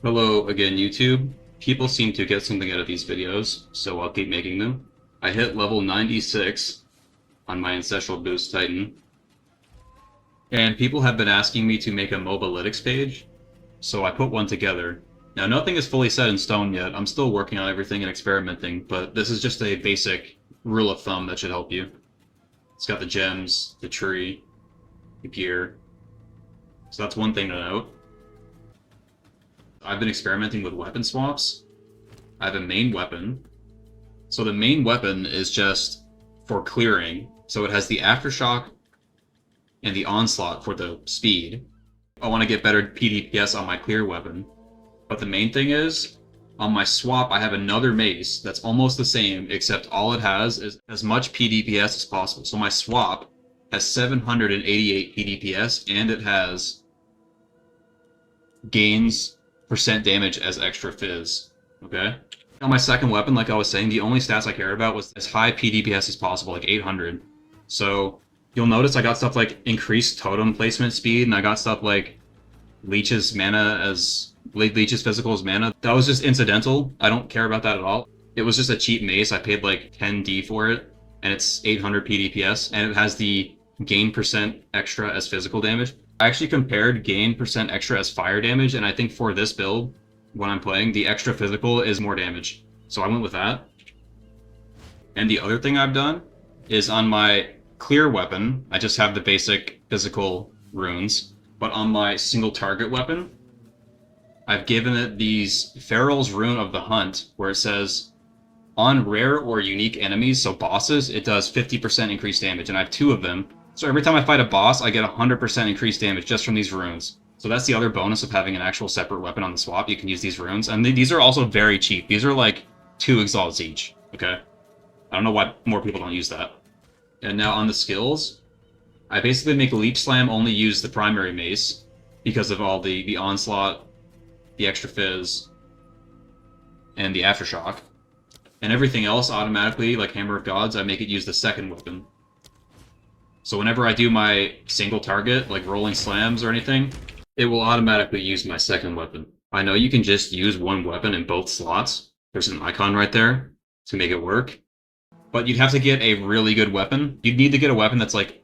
Hello again, YouTube. People seem to get something out of these videos, so I'll keep making them. I hit level 96 on my Ancestral Boost Titan, and people have been asking me to make a Mobalytics page, so I put one together. Now, nothing is fully set in stone yet. I'm still working on everything and experimenting, but this is just a basic rule of thumb that should help you. It's got the gems, the tree, the gear. So that's one thing to note. I've been experimenting with weapon swaps. I have a main weapon. So the main weapon is just for clearing. So it has the Aftershock and the Onslaught for the speed. I want to get better PDPS on my clear weapon. But the main thing is, on my swap I have another mace that's almost the same, except all it has is as much PDPS as possible. So my swap has 788 PDPS, and it has gains percent damage as extra fizz. Okay? On my second weapon, like I was saying, the only stats I cared about was as high PDPS as possible, like 800. So you'll notice I got stuff like increased totem placement speed, and I got stuff like leeches mana as leeches physical as mana. That was just incidental. I don't care about that at all. It was just a cheap mace. I paid like 10D for it, and it's 800 PDPS, and it has the gain percent extra as physical damage. I actually compared gain percent extra as fire damage, and I think for this build, when I'm playing, the extra physical is more damage. So I went with that. And the other thing I've done is on my clear weapon, I just have the basic physical runes, but on my single target weapon, I've given it these Feral's Rune of the Hunt, where it says, on rare or unique enemies, so bosses, it does 50% increased damage, and I have 2 of them. So every time I fight a boss, I get 100% increased damage just from these runes. So that's the other bonus of having an actual separate weapon on the swap. You can use these runes, and these are also very cheap. These are like 2 exalts each, okay? I don't know why more people don't use that. And now on the skills, I basically make Leech Slam only use the primary mace because of all the Onslaught, the extra fizz, and the Aftershock. And everything else automatically, like Hammer of Gods, I make it use the second weapon. So whenever I do my single target, like rolling slams or anything, it will automatically use my second weapon. I know you can just use one weapon in both slots. There's an icon right there to make it work. But you'd have to get a really good weapon. You'd need to get a weapon that's like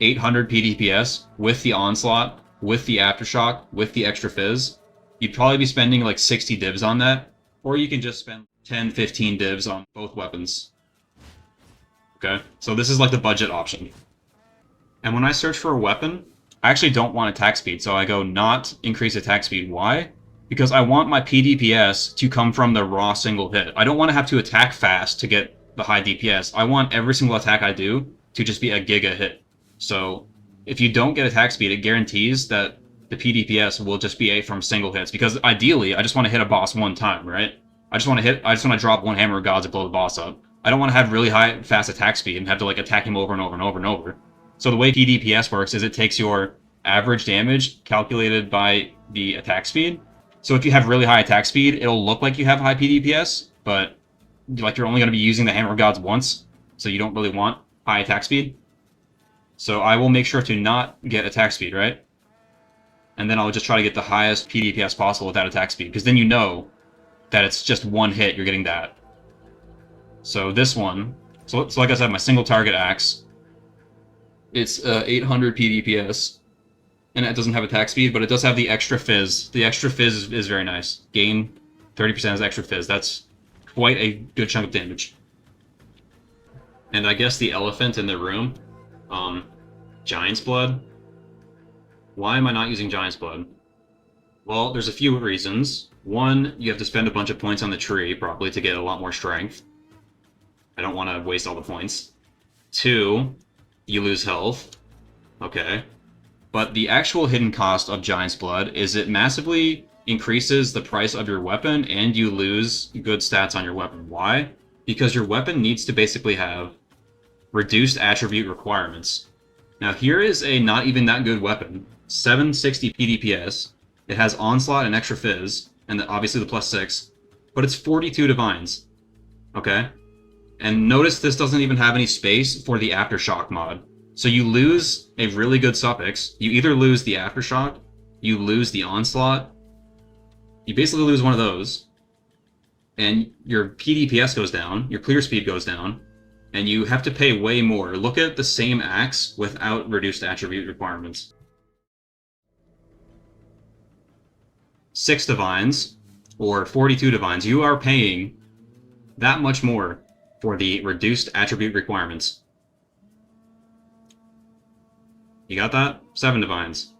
800 PDPS with the Onslaught, with the Aftershock, with the extra fizz. You'd probably be spending like 60 divs on that. Or you can just spend 10, 15 divs on both weapons. Okay? So this is like the budget option. And when I search for a weapon, I actually don't want attack speed, so I go not increase attack speed. Why? Because I want my PDPS to come from the raw single hit. I don't want to have to attack fast to get the high DPS. I want every single attack I do to just be a giga hit. So if you don't get attack speed, it guarantees that the PDPS will just be from single hits. Because ideally, I just want to hit a boss one time, right? I just want to drop one Hammer of Gods and blow the boss up. I don't want to have really high, fast attack speed and have to like attack him over and over and over and over. So the way PDPS works is it takes your average damage calculated by the attack speed. So if you have really high attack speed, it'll look like you have high PDPS, but like you're only going to be using the Hammer of Gods once, so you don't really want high attack speed. So I will make sure to not get attack speed, right? And then I'll just try to get the highest PDPS possible without attack speed, because then you know that it's just one hit, you're getting that. So this one, so like I said, my single target axe, it's 800 PDPS, and it doesn't have attack speed, but it does have the extra fizz. The extra fizz is very nice. Gain 30% as extra fizz. That's quite a good chunk of damage. And I guess the elephant in the room, Giant's Blood. Why am I not using Giant's Blood? Well, there's a few reasons. One, you have to spend a bunch of points on the tree, probably, to get a lot more strength. I don't want to waste all the points. 2, you lose health. Okay. But the actual hidden cost of Giant's Blood is it massively increases the price of your weapon, and you lose good stats on your weapon. Why? Because your weapon needs to basically have reduced attribute requirements. Now here is a not even that good weapon. 760 PDPS. It has Onslaught and extra fizz, and obviously the +6, but it's 42 divines. Okay? And notice this doesn't even have any space for the Aftershock mod. So you lose a really good suffix. You either lose the Aftershock, you lose the Onslaught, You basically lose one of those, and your PDPS goes down, your clear speed goes down, and you have to pay way more. Look at the same axe without reduced attribute requirements. 6 divines, or 42 divines, you are paying that much more for the reduced attribute requirements. You got that? 7 divines.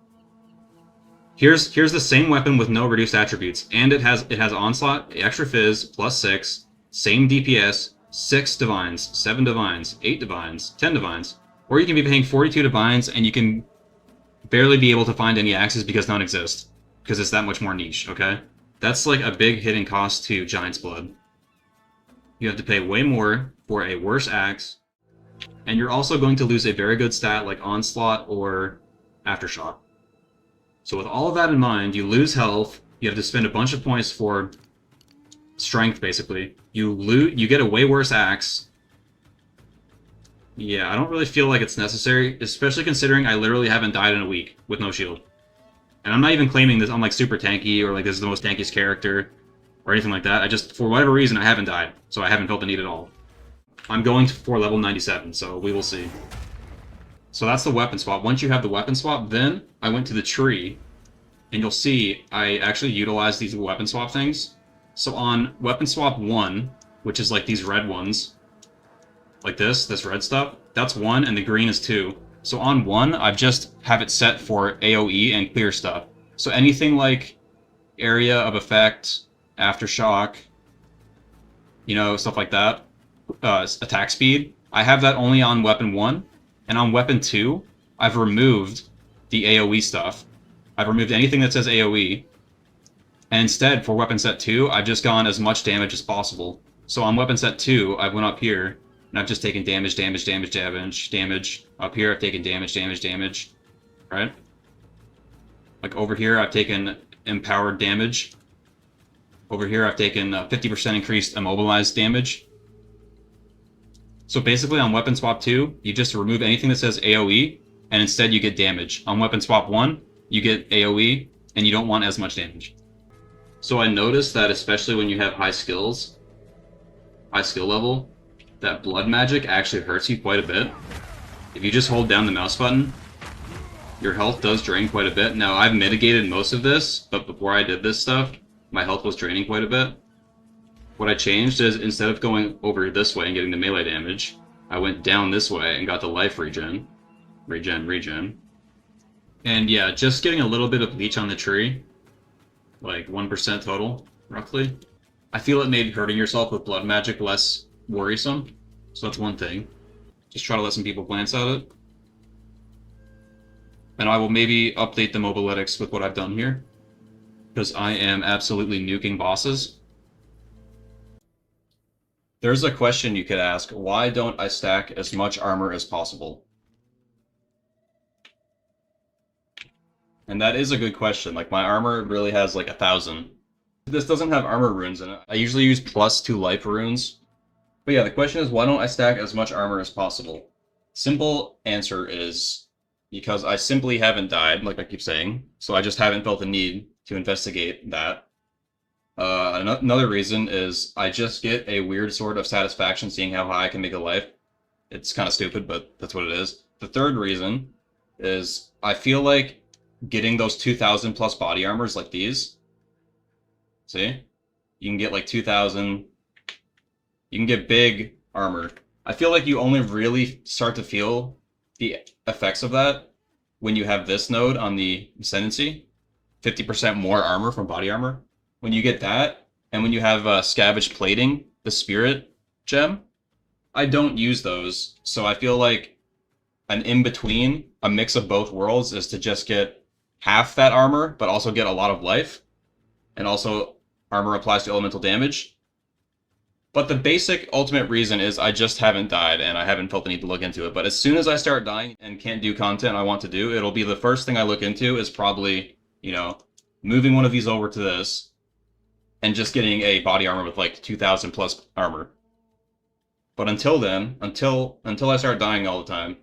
Here's the same weapon with no reduced attributes, and it has onslaught, extra fizz, plus 6, same DPS, 6 divines, 7 divines, 8 divines, 10 divines. Or you can be paying 42 divines and you can barely be able to find any axes because none exist. Because it's that much more niche, okay? That's like a big hidden cost to Giant's Blood. You have to pay way more for a worse axe, and you're also going to lose a very good stat like Onslaught or Aftershock. So with all of that in mind, you lose health, you have to spend a bunch of points for strength, basically. You get a way worse axe. Yeah, I don't really feel like it's necessary, especially considering I literally haven't died in a week with no shield. And I'm not even claiming this I'm like super tanky or like this is the most tankiest character or anything like that. I just, for whatever reason, I haven't died, so I haven't felt the need at all. I'm going for level 97, so we will see. So that's the weapon swap. Once you have the weapon swap, then I went to the tree, and you'll see I actually utilized these weapon swap things. So on weapon swap 1, which is like these red ones, like this red stuff, that's 1, and the green is 2. So on 1, I've just have it set for AoE and clear stuff. So anything like area of effect, aftershock, you know, stuff like that, attack speed, I have that only on weapon 1. And on weapon 2, I've removed the AoE stuff. I've removed anything that says AoE. And instead, for weapon set 2, I've just gone as much damage as possible. So on weapon set 2, I went up here, and I've just taken damage. Up here, I've taken damage, right? Like over here, I've taken empowered damage. Over here, I've taken 50% increased immobilized damage. So basically on Weapon Swap 2, you just remove anything that says AoE, and instead you get damage. On Weapon Swap 1, you get AoE, and you don't want as much damage. So I noticed that especially when you have high skill level, that blood magic actually hurts you quite a bit. If you just hold down the mouse button, your health does drain quite a bit. Now I've mitigated most of this, but before I did this stuff, my health was draining quite a bit. What I changed is, instead of going over this way and getting the melee damage, I went down this way and got the life regen. Regen. And yeah, just getting a little bit of leech on the tree, like 1% total, roughly. I feel it made hurting yourself with blood magic less worrisome, so that's one thing. Just try to let some people glance at it. And I will maybe update the Mobalytics with what I've done here, because I am absolutely nuking bosses. There's a question you could ask, why don't I stack as much armor as possible? And that is a good question. Like, my armor really has like 1,000. This doesn't have armor runes in it. I usually use +2 life runes. But yeah, the question is, why don't I stack as much armor as possible? Simple answer is because I simply haven't died, like I keep saying, so I just haven't felt the need to investigate that. Another reason is I just get a weird sort of satisfaction seeing how high I can make a life. It's kind of stupid, but that's what it is. The third reason is I feel like getting those 2,000 plus body armors like these. See? You can get like 2,000. You can get big armor. I feel like you only really start to feel the effects of that when you have this node on the Ascendancy. 50% more armor from body armor. When you get that, and when you have Scavenged Plating, the Spirit gem, I don't use those, so I feel like an in-between, a mix of both worlds, is to just get half that armor, but also get a lot of life, and also armor applies to elemental damage. But the basic ultimate reason is I just haven't died, and I haven't felt the need to look into it. But as soon as I start dying and can't do content I want to do, it'll be the first thing I look into is probably, you know, moving one of these over to this, and just getting a body armor with like 2,000 plus armor. But until then, until I start dying all the time,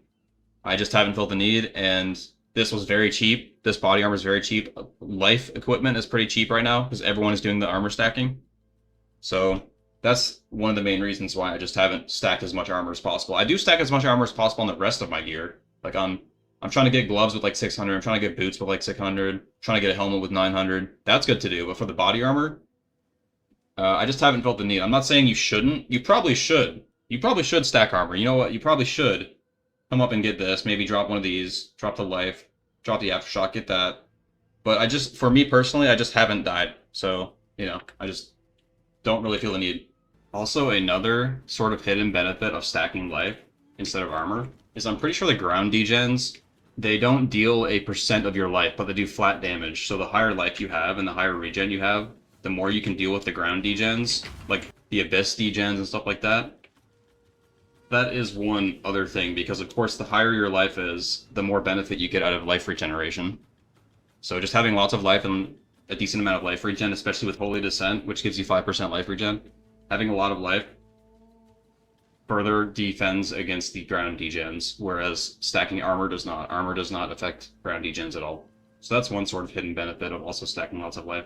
I just haven't felt the need, and this was very cheap. This body armor is very cheap. Life equipment is pretty cheap right now because everyone is doing the armor stacking. So that's one of the main reasons why I just haven't stacked as much armor as possible. I do stack as much armor as possible on the rest of my gear. Like I'm trying to get gloves with like 600. I'm trying to get boots with like 600. I'm trying to get a helmet with 900. That's good to do. But for the body armor, I just haven't felt the need. I'm not saying you shouldn't. You probably should. You probably should stack armor. You know what? You probably should come up and get this. Maybe drop one of these. Drop the life. Drop the aftershock. Get that. But for me personally, I just haven't died. So, you know, I just don't really feel the need. Also, another sort of hidden benefit of stacking life instead of armor is I'm pretty sure the ground degens, they don't deal a % of your life, but they do flat damage. So the higher life you have and the higher regen you have, the more you can deal with the ground degens, like the abyss degens and stuff like that. That is one other thing, because of course the higher your life is, the more benefit you get out of life regeneration. So just having lots of life and a decent amount of life regen, especially with Holy Descent, which gives you 5% life regen, having a lot of life further defends against the ground degens, whereas stacking armor does not. Armor does not affect ground degens at all. So that's one sort of hidden benefit of also stacking lots of life.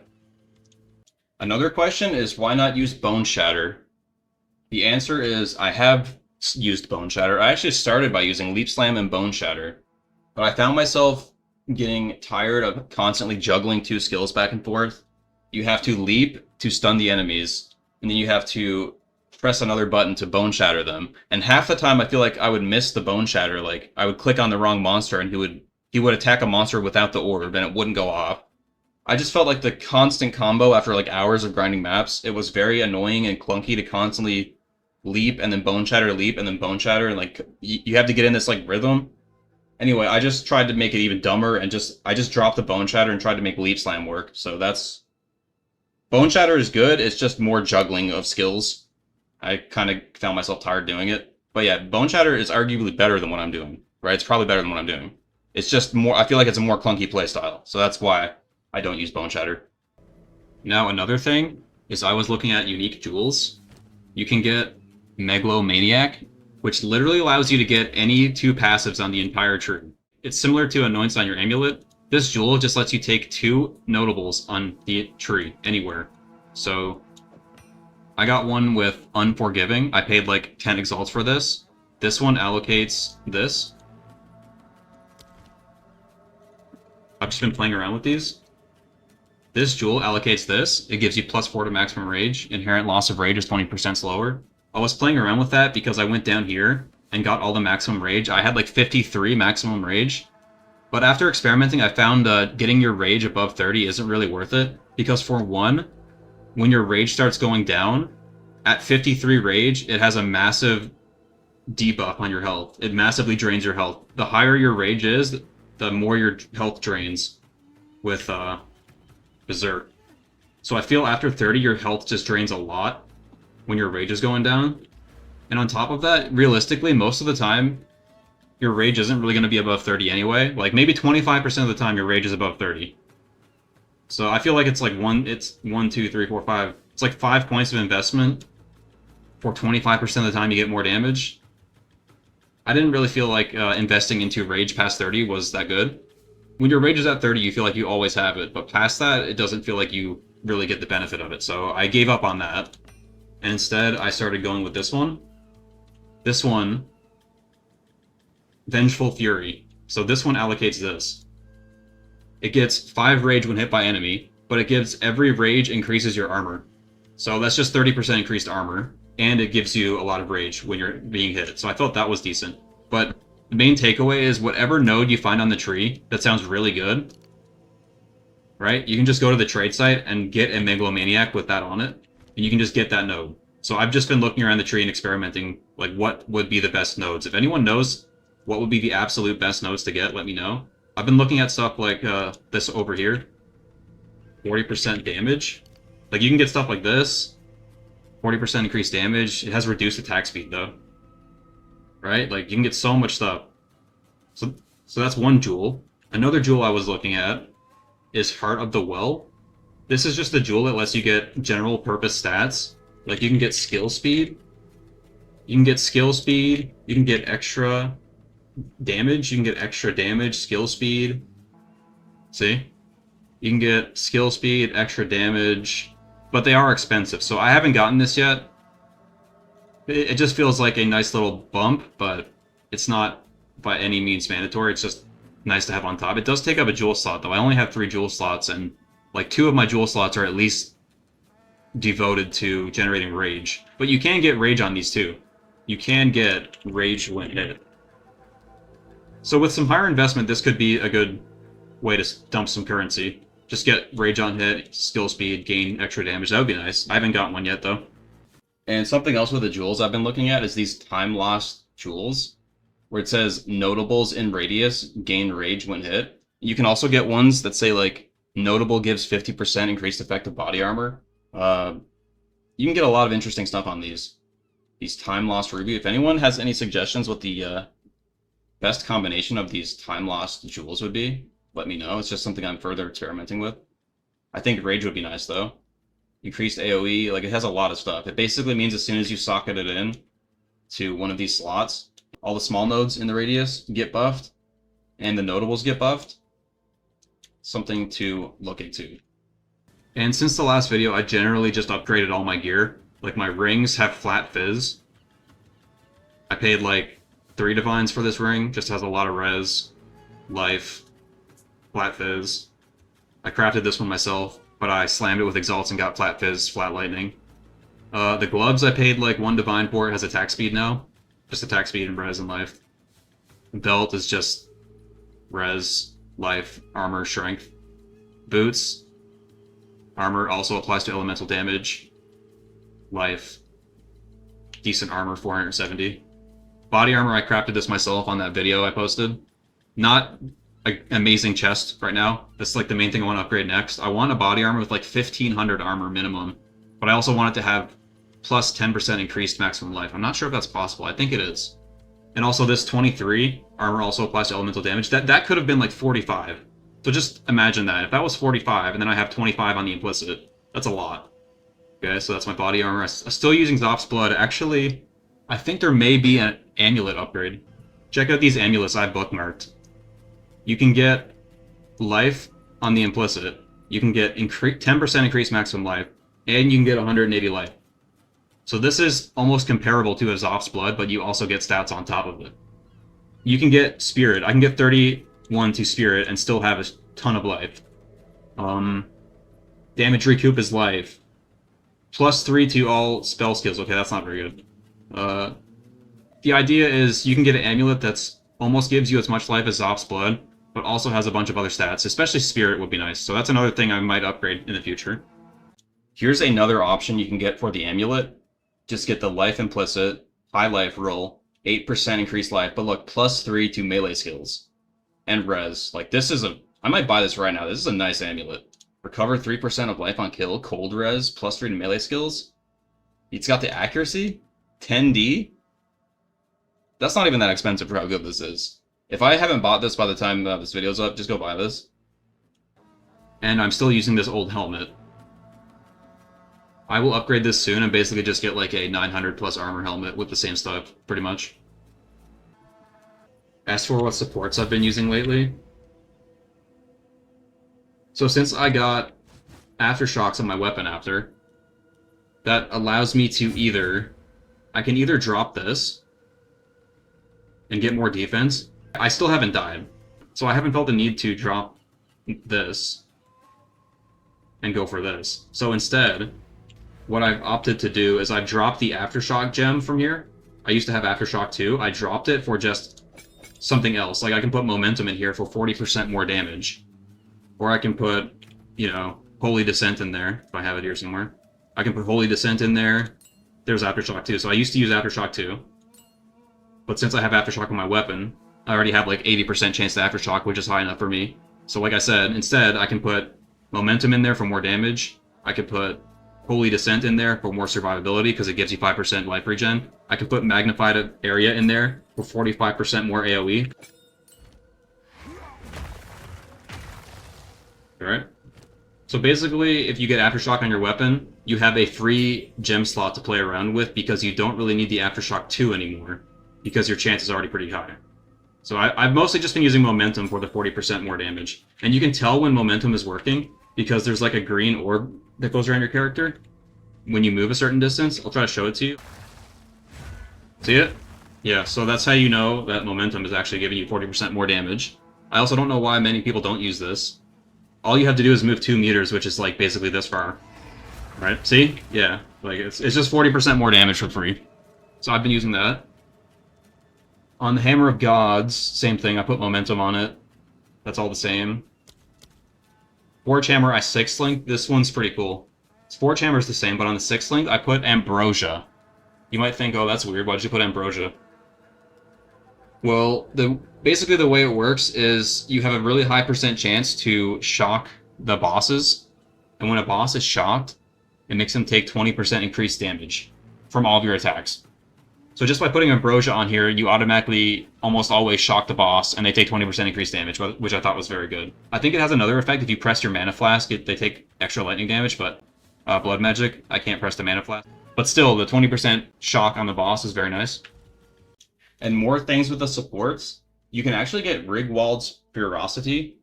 Another question is, why not use Boneshatter? The answer is, I have used Boneshatter. I actually started by using Leap Slam and Boneshatter, but I found myself getting tired of constantly juggling two skills back and forth. You have to leap to stun the enemies, and then you have to press another button to Boneshatter them. And half the time I feel like I would miss the Boneshatter. Like, I would click on the wrong monster and he would attack a monster without the orb and it wouldn't go off. I just felt like the constant combo after like hours of grinding maps, it was very annoying and clunky to constantly leap and then Boneshatter, leap and then Boneshatter, and like you have to get in this like rhythm. Anyway, I just tried to make it even dumber and I just dropped the Boneshatter and tried to make Leap Slam work. So that's... Boneshatter is good, it's just more juggling of skills. I kind of found myself tired doing it. But yeah, Boneshatter is arguably better than what I'm doing, right? It's probably better than what I'm doing. It's just more... I feel like it's a more clunky playstyle, so that's why I don't use Boneshatter. Now, another thing is I was looking at unique jewels. You can get Megalomaniac, which literally allows you to get any 2 passives on the entire tree. It's similar to Annoyance on your Amulet. This jewel just lets you take 2 notables on the tree, anywhere. So, I got one with Unforgiving. I paid like 10 exalts for this. This one allocates this. I've just been playing around with these. This jewel allocates this. It gives you +4 to maximum rage. Inherent loss of rage is 20% slower. I was playing around with that because I went down here and got all the maximum rage. I had like 53 maximum rage. But after experimenting, I found getting your rage above 30 isn't really worth it. Because for one, when your rage starts going down, at 53 rage, it has a massive debuff on your health. It massively drains your health. The higher your rage is, the more your health drains with Berserk. So I feel after 30, your health just drains a lot when your rage is going down. And on top of that, realistically, most of the time, your rage isn't really going to be above 30 anyway. Like, maybe 25% of the time, your rage is above 30. So I feel like it's like 1, 2, 3, 4, 5. It's like 5 points of investment for 25% of the time you get more damage. I didn't really feel like investing into rage past 30 was that good. When your rage is at 30, you feel like you always have it, but past that, it doesn't feel like you really get the benefit of it. So I gave up on that. And instead, I started going with this one. This one, Vengeful Fury. So this one allocates this. It gets 5 rage when hit by enemy, but it gives every rage increases your armor. So that's just 30% increased armor, and it gives you a lot of rage when you're being hit. So I thought that was decent. But the main takeaway is whatever node you find on the tree that sounds really good, right? You can just go to the trade site and get a Megalomaniac with that on it, and you can just get that node. So I've just been looking around the tree and experimenting, like, what would be the best nodes. If anyone knows what would be the absolute best nodes to get, let me know. I've been looking at stuff like this over here. 40% damage. Like, you can get stuff like this. 40% increased damage. It has reduced attack speed, though. Right? Like, you can get so much stuff. So that's one jewel. Another jewel I was looking at is Heart of the Well. This is just a jewel that lets you get general purpose stats. Like, you can get skill speed. You can get skill speed. You can get extra damage. You can get extra damage, skill speed. See? You can get skill speed, extra damage, but they are expensive. So I haven't gotten this yet. It just feels like a nice little bump, but it's not by any means mandatory. It's just nice to have on top. It does take up a jewel slot, though. I only have 3 jewel slots, and like 2 of my jewel slots are at least devoted to generating rage. But you can get rage on these too. You can get rage when hit. So with some higher investment, this could be a good way to dump some currency. Just get rage on hit, skill speed, gain extra damage. That would be nice. I haven't gotten one yet, though. And something else with the jewels I've been looking at is these time-lost jewels, where it says notables in radius gain rage when hit. You can also get ones that say, like, notable gives 50% increased effective body armor. You can get a lot of interesting stuff on these time-lost ruby. If anyone has any suggestions what the best combination of these time-lost jewels would be, let me know. It's just something I'm further experimenting with. I think rage would be nice, though. Increased AoE, like, it has a lot of stuff. It basically means as soon as you socket it in to one of these slots, all the small nodes in the radius get buffed, and the notables get buffed. Something to look into. And since the last video, I generally just upgraded all my gear. Like, my rings have flat fizz. I paid, like, 3 divines for this ring. Just has a lot of res, life, flat fizz. I crafted this one myself, but I slammed it with exalts and got flat fizz, flat lightning. The gloves I paid like 1 divine for. It has attack speed now. Just attack speed and res and life. The belt is just res, life, armor, strength. Boots. Armor also applies to elemental damage. Life. Decent armor, 470. Body armor, I crafted this myself on that video I posted. Not an amazing chest right now. That's like the main thing I want to upgrade next. I want a body armor with like 1500 armor minimum, but I also want it to have plus 10% increased maximum life. I'm not sure if that's possible. I think it is. And also this 23 armor also applies to elemental damage. That could have been like 45. So just imagine that. If that was 45 and then I have 25 on the implicit, that's a lot. Okay, so that's my body armor. I'm still using Xophs blood. Actually, I think there may be an amulet upgrade. Check out these amulets I've bookmarked. You can get life on the implicit. You can get 10% increased maximum life, and you can get 180 life. So this is almost comparable to a Xophs blood, but you also get stats on top of it. You can get spirit. I can get 31 to spirit and still have a ton of life. Damage recoup is life. Plus 3 to all spell skills. Okay, that's not very good. The idea is you can get an amulet that's almost gives you as much life as Xophs blood, but also has a bunch of other stats, especially spirit would be nice. So that's another thing I might upgrade in the future. Here's another option you can get for the amulet. Just get the life implicit, high life roll, 8% increased life, but look, plus 3 to melee skills. And res. Like, this is I might buy this right now. This is a nice amulet. Recover 3% of life on kill, cold res, plus 3 to melee skills. It's got the accuracy, 10D. That's not even that expensive for how good this is. If I haven't bought this by the time this video's up, just go buy this. And I'm still using this old helmet. I will upgrade this soon and basically just get like a 900 plus armor helmet with the same stuff, pretty much. As for what supports I've been using lately, so since I got Aftershocks on my weapon after, that allows me to I can either drop this and get more defense. I still haven't died, so I haven't felt the need to drop this and go for this. So instead, what I've opted to do is I dropped the Aftershock gem from here. I used to have Aftershock 2. I dropped it for just something else. Like, I can put Momentum in here for 40% more damage. Or I can put, Holy Descent in there, if I have it here somewhere. I can put Holy Descent in there. There's Aftershock 2. So I used to use Aftershock 2. But since I have Aftershock on my weapon, I already have like 80% chance to Aftershock, which is high enough for me. So like I said, instead I can put Momentum in there for more damage. I could put Holy Descent in there for more survivability because it gives you 5% life regen. I could put Magnified Area in there for 45% more AoE. Alright. So basically, if you get Aftershock on your weapon, you have a free gem slot to play around with because you don't really need the Aftershock 2 anymore, because your chance is already pretty high. So I've mostly just been using momentum for the 40% more damage. And you can tell when momentum is working because there's like a green orb that goes around your character when you move a certain distance. I'll try to show it to you. See it? Yeah, so that's how you know that momentum is actually giving you 40% more damage. I also don't know why many people don't use this. All you have to do is move 2 meters, which is like basically this far. Right? See? Yeah. Like it's just 40% more damage for free. So I've been using that. On the Hammer of Gods, same thing. I put momentum on it. That's all the same. Forge Hammer, I 6th link. This one's pretty cool. Forge Hammer's the same, but on the 6th link, I put Ambrosia. You might think, oh, that's weird. Why did you put Ambrosia? Well, basically the way it works is you have a really high % chance to shock the bosses. And when a boss is shocked, it makes them take 20% increased damage from all of your attacks. So just by putting Ambrosia on here, you automatically almost always shock the boss, and they take 20% increased damage, which I thought was very good. I think it has another effect. If you press your Mana Flask, they take extra lightning damage, but Blood Magic, I can't press the Mana Flask. But still, the 20% shock on the boss is very nice. And more things with the supports. You can actually get Rigwald's Ferocity.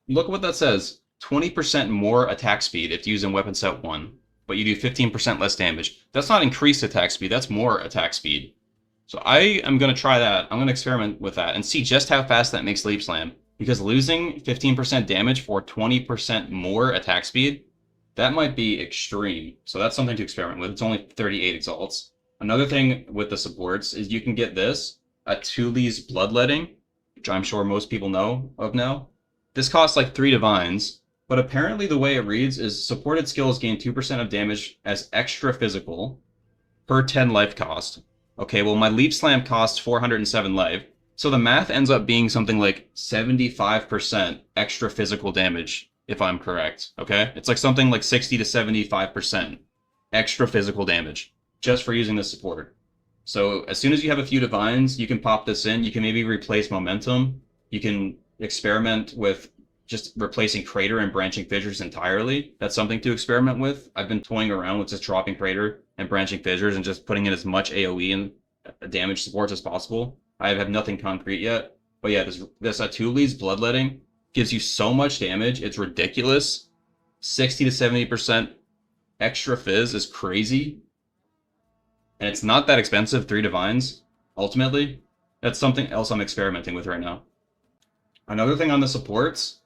Look at what that says. 20% more attack speed if used in weapon set 1, but you do 15% less damage. That's not increased attack speed, that's more attack speed. So I am going to try that. I'm going to experiment with that and see just how fast that makes Leap Slam. Because losing 15% damage for 20% more attack speed, that might be extreme. So that's something to experiment with. It's only 38 exalts. Another thing with the supports is you can get this, Atuli's Bloodletting, which I'm sure most people know of now. This costs like 3 divines, but apparently the way it reads is supported skills gain 2% of damage as extra physical per 10 life cost. Okay, well my Leap Slam costs 407 life, so the math ends up being something like 75% extra physical damage, if I'm correct, okay? It's like something like 60 to 75% extra physical damage, just for using this support. So as soon as you have a few divines, you can pop this in, you can maybe replace momentum, you can experiment with just replacing Crater and Branching Fissures entirely. That's something to experiment with. I've been toying around with just dropping Crater and Branching Fissures and just putting in as much AoE and damage supports as possible. I have nothing concrete yet. But yeah, this Atuli's Bloodletting gives you so much damage, it's ridiculous. 60 to 70% extra fizz is crazy. And it's not that expensive, 3 divines, ultimately. That's something else I'm experimenting with right now. Another thing on the supports,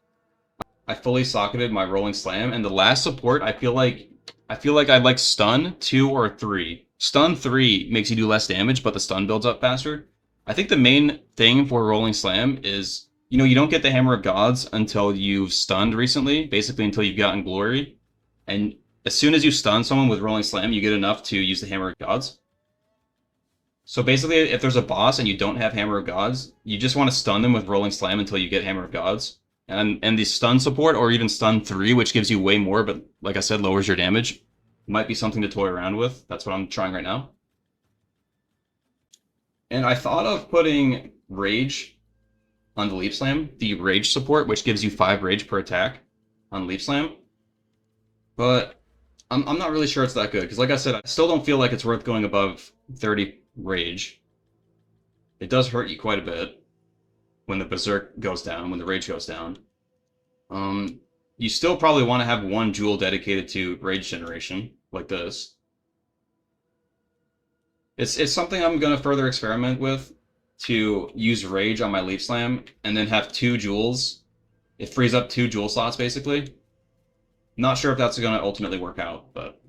I fully socketed my Rolling Slam, and the last support, I feel like I like Stun 2 or 3. Stun 3 makes you do less damage, but the stun builds up faster. I think the main thing for Rolling Slam is, you know, you don't get the Hammer of Gods until you've stunned recently, basically until you've gotten Glory. And as soon as you stun someone with Rolling Slam, you get enough to use the Hammer of Gods. So basically, if there's a boss and you don't have Hammer of Gods, you just want to stun them with Rolling Slam until you get Hammer of Gods. And the stun support, or even stun 3, which gives you way more, but like I said, lowers your damage, might be something to toy around with. That's what I'm trying right now. And I thought of putting Rage on the Leap Slam, the Rage support, which gives you 5 Rage per attack on Leap Slam. But I'm not really sure it's that good, because like I said, I still don't feel like it's worth going above 30 Rage. It does hurt you quite a bit when the Berserk goes down, when the Rage goes down. You still probably want to have 1 jewel dedicated to Rage generation, like this. It's something I'm going to further experiment with, to use Rage on my Leap Slam, and then have 2 jewels. It frees up 2 jewel slots, basically. Not sure if that's going to ultimately work out, but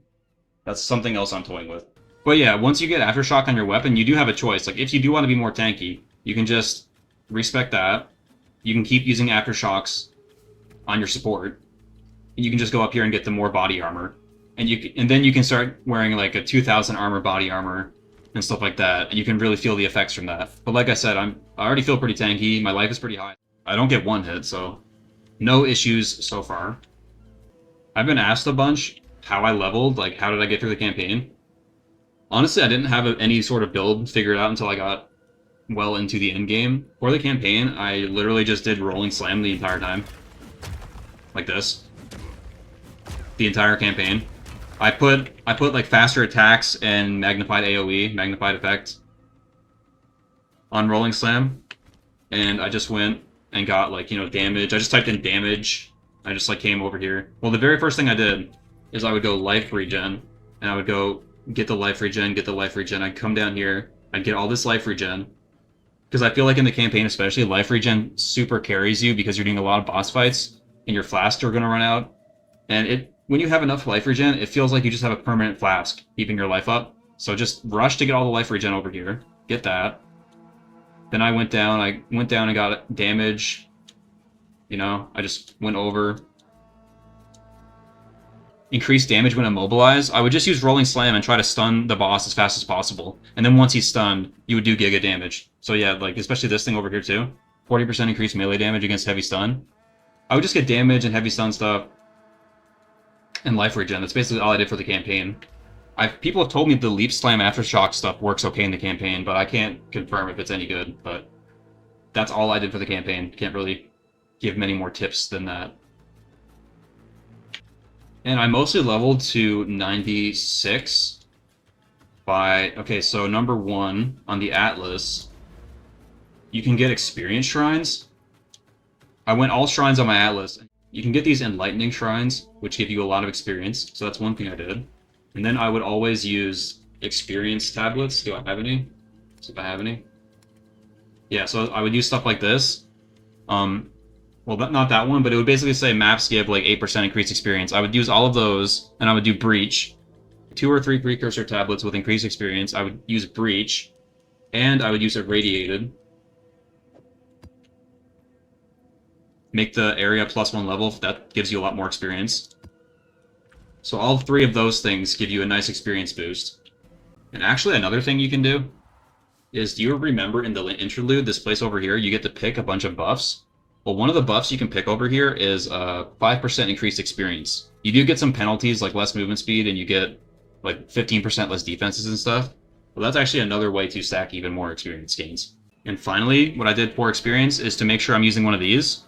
that's something else I'm toying with. But yeah, once you get Aftershock on your weapon, you do have a choice. Like, if you do want to be more tanky, you can just respect that. You can keep using Aftershocks on your support. And you can just go up here and get the more body armor. And then you can start wearing like a 2000 armor body armor and stuff like that. And you can really feel the effects from that. But like I said, I already feel pretty tanky. My life is pretty high. I don't get 1 hit, so no issues so far. I've been asked a bunch how I leveled, like how did I get through the campaign. Honestly, I didn't have any sort of build figured out until I got well into the end game. For the campaign, I literally just did Rolling Slam the entire time. Like this. The entire campaign. I put like faster attacks and magnified AoE, magnified effect on Rolling Slam. and I just went and got, like, you know, damage. I just typed in damage. I just, like, came over here. Well, the very first thing I did is I would go life regen, and I would go get the life regen, get the life regen. I'd come down here, I'd get all this life regen. Because I feel like in the campaign especially, life regen super carries you because you're doing a lot of boss fights, and your flasks are going to run out. And when you have enough life regen, it feels like you just have a permanent flask keeping your life up. So just rush to get all the life regen over here. Get that. Then I went down and got damage. You know, I just went over. Increase damage when immobilized. I would just use Rolling Slam and try to stun the boss as fast as possible. And then once he's stunned, you would do Giga damage. So yeah, like, especially this thing over here too. 40% increased melee damage against heavy stun. I would just get damage and heavy stun stuff. And life regen. That's basically all I did for the campaign. People have told me the Leap Slam Aftershock stuff works okay in the campaign, but I can't confirm if it's any good. But that's all I did for the campaign. Can't really give many more tips than that. And I mostly leveled to 96 by... Okay, so number 1 on the Atlas, you can get experience shrines. I went all shrines on my Atlas. You can get these enlightening shrines, which give you a lot of experience. So that's one thing I did. And then I would always use experience tablets. Do I have any? See if I have any. Yeah, so I would use stuff like this. Well, not that one, but it would basically say maps give like 8% increased experience. I would use all of those, and I would do Breach. 2 or 3 precursor tablets with increased experience. I would use Breach, and I would use Irradiated. Make the area +1 level. That gives you a lot more experience. So all 3 of those things give you a nice experience boost. And actually, another thing you can do is, do you remember in the interlude, this place over here, you get to pick a bunch of buffs? Well, one of the buffs you can pick over here is 5% increased experience. You do get some penalties, like less movement speed, and you get like 15% less defenses and stuff. Well, that's actually another way to stack even more experience gains. And finally, what I did for experience is to make sure I'm using one of these.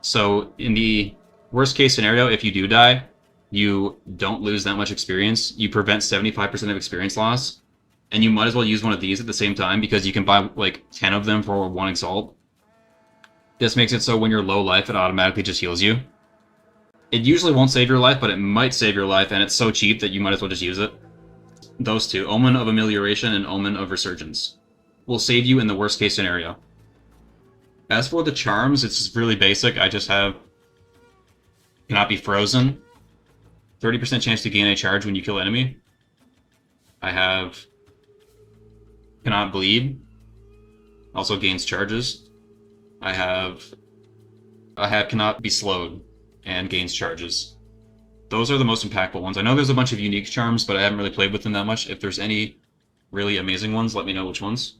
So in the worst case scenario, if you do die, you don't lose that much experience. You prevent 75% of experience loss. And you might as well use one of these at the same time, because you can buy like 10 of them for 1 exalt. This makes it so when you're low life, it automatically just heals you. It usually won't save your life, but it might save your life, and it's so cheap that you might as well just use it. Those 2, Omen of Amelioration and Omen of Resurgence, will save you in the worst case scenario. As for the charms, it's just really basic. I just have Cannot Be Frozen, 30% chance to gain a charge when you kill enemy. I have Cannot Bleed, also gains charges. I have Cannot Be Slowed, and gains charges. Those are the most impactful ones. I know there's a bunch of unique charms, but I haven't really played with them that much. If there's any really amazing ones, let me know which ones.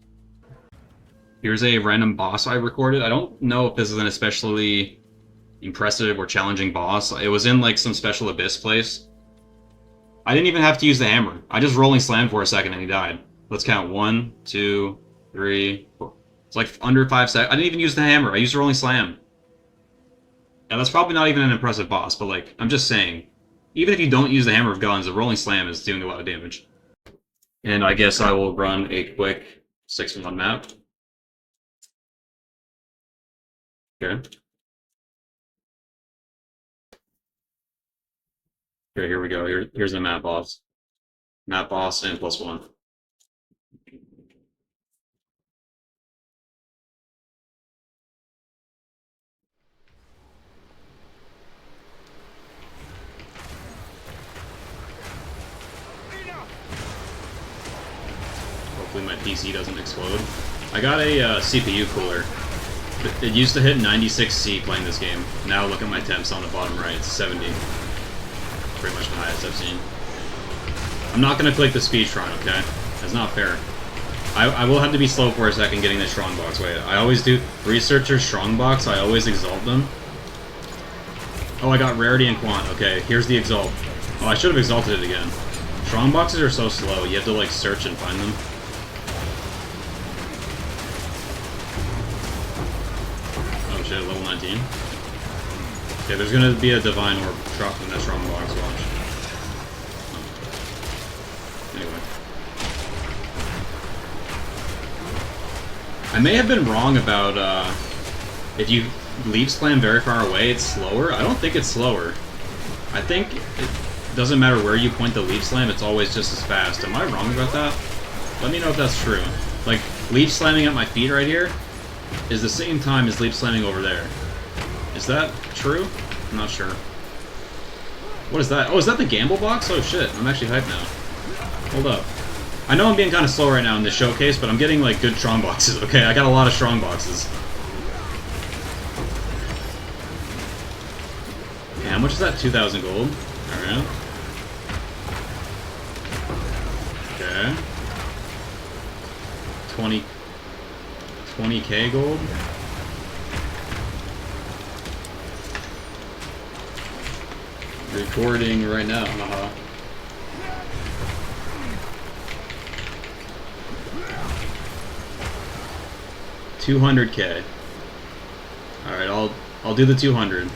Here's a random boss I recorded. I don't know if this is an especially impressive or challenging boss. It was in like some special abyss place. I didn't even have to use the hammer. I just rolling slammed for a second and he died. Let's count. 1, 2, 3, 4. It's like under 5 seconds. I didn't even use the hammer. I used rolling slam. Now that's probably not even an impressive boss, but like, I'm just saying, even if you don't use the Hammer of Guns, the rolling slam is doing a lot of damage. And I guess I will run a quick 6-in-1 map. Okay. Okay, here we go. Here's the map boss. Map boss and +1. Hopefully my PC doesn't explode. I got a CPU cooler. It used to hit 96C playing this game. Now look at my temps on the bottom right, it's 70. Pretty much the highest I've seen. I'm not going to click the speed shrine, okay? That's not fair. I will have to be slow for a second getting the strongbox. Wait, I always do Researcher strongbox, I always exalt them. Oh, I got rarity and quant. Okay, here's the exalt. Oh, I should have exalted it again. Strongboxes are so slow, you have to like search and find them. Oh shit, level 19. Okay, there's gonna be a divine orb dropped in that strongbox, watch. Anyway. I may have been wrong about if you leap slam very far away, it's slower. I don't think it's slower. I think it doesn't matter where you point the leap slam, it's always just as fast. Am I wrong about that? Let me know if that's true. Like, leap slamming at my feet right here is the same time as leap slamming over there. Is that true? I'm not sure. What is that? Oh, is that the gamble box? Oh shit, I'm actually hyped now. Hold up. I know I'm being kind of slow right now in this showcase, but I'm getting, like, good strong boxes, okay? I got a lot of strong boxes. Okay, how much is that? 2,000 gold. Alright. Okay. 20k gold. Recording right now. 200k. All right, I'll do the 200.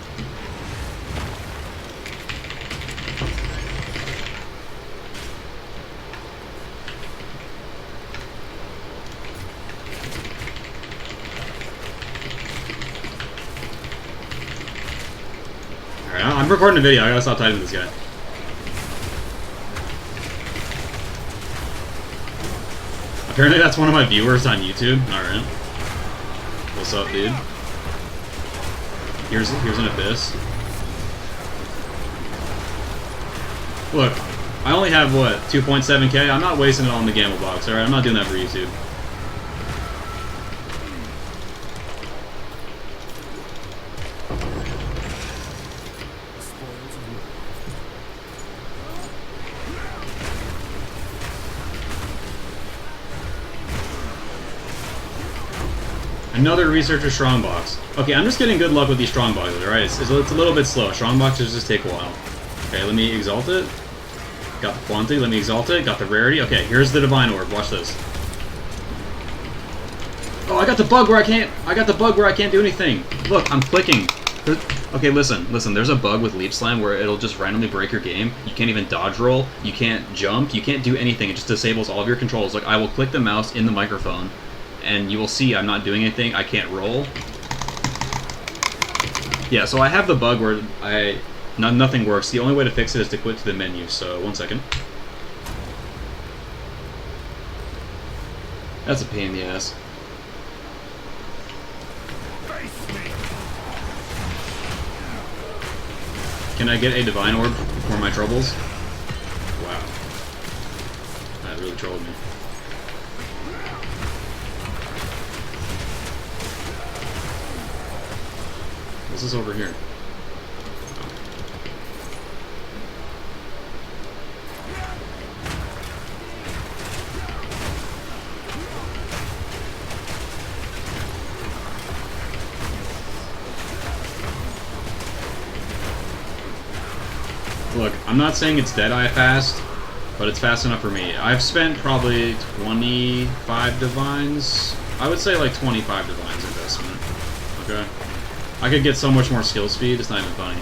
Alright, I'm recording a video, I gotta stop typing this guy. Apparently that's one of my viewers on YouTube. Alright. What's up, dude? Here's an abyss. Look, I only have, what, 2.7k? I'm not wasting it all in the gamble box, alright? I'm not doing that for YouTube. Another researcher strongbox. Okay, I'm just getting good luck with these strongboxes, alright? It's a little bit slow. Strongboxes just take a while. Okay, let me exalt it. Got the quantity, let me exalt it. Got the rarity. Okay, here's the divine orb. Watch this. Oh, I got the bug where I can't do anything. Look, I'm clicking. Okay, listen. There's a bug with Leap Slam where it'll just randomly break your game. You can't even dodge roll. You can't jump. You can't do anything. It just disables all of your controls. Like, I will click the mouse in the microphone, and you will see I'm not doing anything. I can't roll. Yeah, so I have the bug where nothing works. The only way to fix it is to quit to the menu. So, 1 second. That's a pain in the ass. Can I get a divine orb for my troubles? Wow. That really trolled me. What's this over here? Look, I'm not saying it's Deadeye fast, but it's fast enough for me. I've spent probably 25 divines. I would say like 25 divines investment. Okay? I could get so much more skill speed, it's not even funny.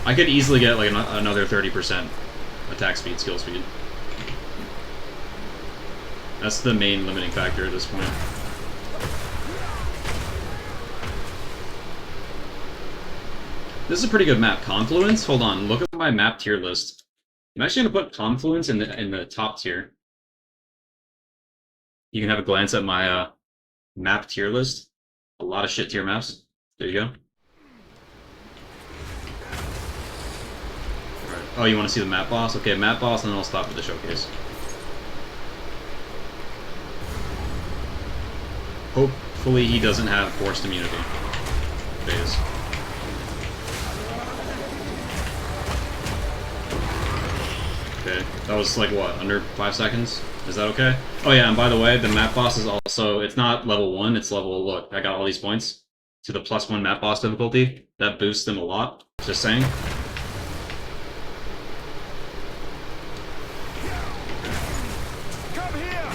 I could easily get like another 30% attack speed, skill speed. That's the main limiting factor at this point. This is a pretty good map. Confluence? Hold on, look at my map tier list. I'm actually gonna put Confluence in the top tier. You can have a glance at my map tier list. A lot of shit tier maps. There you go. Alright. Oh, you want to see the map boss? Okay, map boss, and then I'll stop with the showcase. Hopefully he doesn't have forced immunity phase. Okay, that was like what, under 5 seconds? Is that okay? Oh yeah, and by the way, the map boss is also, it's not level 1, it's level, look, I got all these points to the +1 map boss difficulty. That boosts them a lot, just saying. Come here.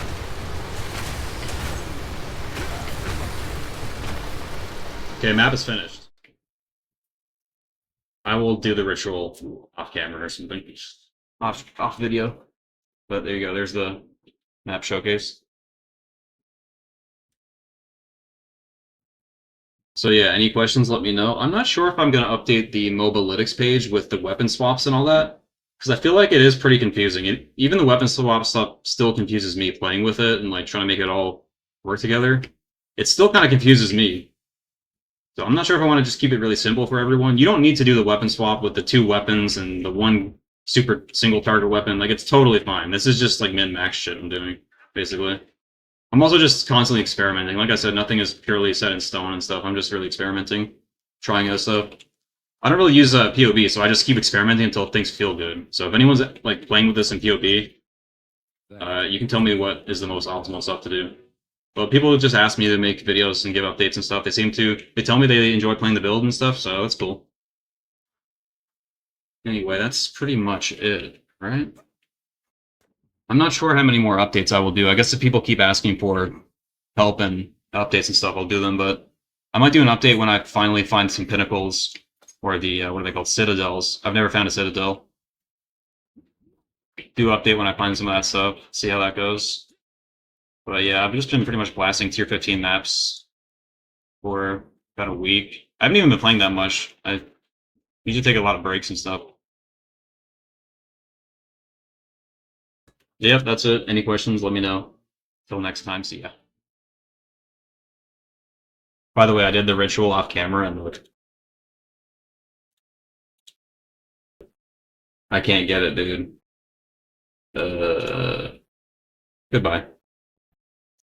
Okay, map is finished. I will do the ritual off camera or something. Off video. But there you go, there's the map showcase. So yeah, any questions, let me know. I'm not sure if I'm going to update the Mobalytics page with the weapon swaps and all that, because I feel like it is pretty confusing. Even the weapon swap stuff still confuses me playing with it and like trying to make it all work together. It still kind of confuses me. So I'm not sure if I want to just keep it really simple for everyone. You don't need to do the weapon swap with the 2 weapons and the 1 super single target weapon. Like, it's totally fine. This is just like min-max shit I'm doing, basically. I'm also just constantly experimenting. Like I said, nothing is purely set in stone and stuff. I'm just really experimenting, trying out stuff. I don't really use PoE, so I just keep experimenting until things feel good. So if anyone's like playing with this in PoE, you can tell me what is the most optimal stuff to do. But people just ask me to make videos and give updates and stuff. They tell me they enjoy playing the build and stuff, so that's cool. Anyway, that's pretty much it, right? I'm not sure how many more updates I will do. I guess if people keep asking for help and updates and stuff, I'll do them, but I might do an update when I finally find some pinnacles, or the, what are they called, citadels. I've never found a citadel. Do update when I find some of that stuff, see how that goes. But yeah, I've just been pretty much blasting tier 15 maps for about a week. I haven't even been playing that much. I usually take a lot of breaks and stuff. Yep, that's it. Any questions, let me know. Till next time, see ya. By the way, I did the ritual off camera and look. I can't get it, dude. Goodbye.